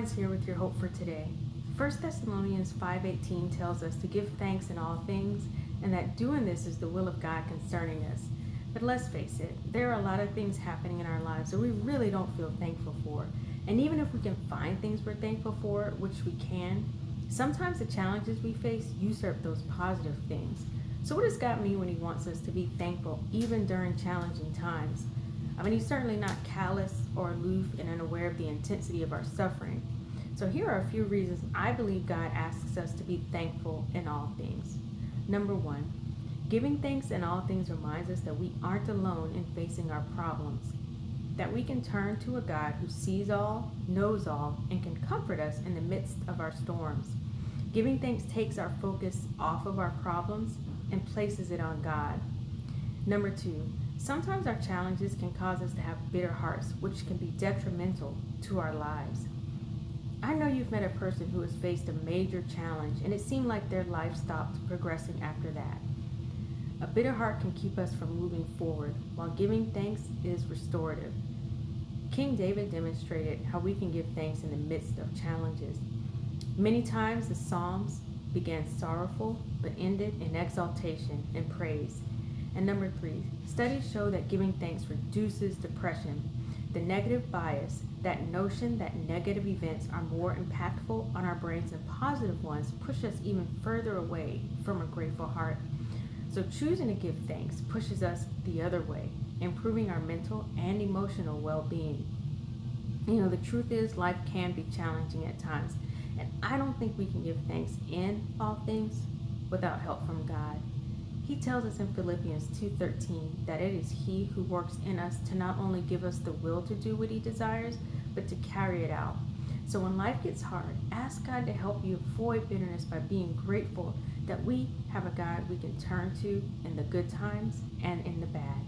Hines here with your hope for today. 1 Thessalonians 5:18 tells us to give thanks in all things, and that doing this is the will of God concerning us. But let's face it, there are a lot of things happening in our lives that we really don't feel thankful for. And even if we can find things we're thankful for, which we can, sometimes the challenges we face usurp those positive things. So what does God mean when He wants us to be thankful even during challenging times? He's certainly not callous or aloof and unaware of the intensity of our suffering. So here are a few reasons I believe God asks us to be thankful in all things. Number one, giving thanks in all things reminds us that we aren't alone in facing our problems, that we can turn to a God who sees all, knows all, and can comfort us in the midst of our storms. Giving thanks takes our focus off of our problems and places it on God. Number two, sometimes our challenges can cause us to have bitter hearts, which can be detrimental to our lives. I know you've met a person who has faced a major challenge and it seemed like their life stopped progressing after that. A bitter heart can keep us from moving forward, while giving thanks is restorative. King David demonstrated how we can give thanks in the midst of challenges. Many times the Psalms began sorrowful but ended in exaltation and praise. And number three, studies show that giving thanks reduces depression. The negative bias, that notion that negative events are more impactful on our brains than positive ones, push us even further away from a grateful heart. So choosing to give thanks pushes us the other way, improving our mental and emotional well-being. The truth is life can be challenging at times, and I don't think we can give thanks in all things without help from God. He tells us in Philippians 2:13 that it is He who works in us to not only give us the will to do what He desires, but to carry it out. So when life gets hard, ask God to help you avoid bitterness by being grateful that we have a God we can turn to in the good times and in the bad.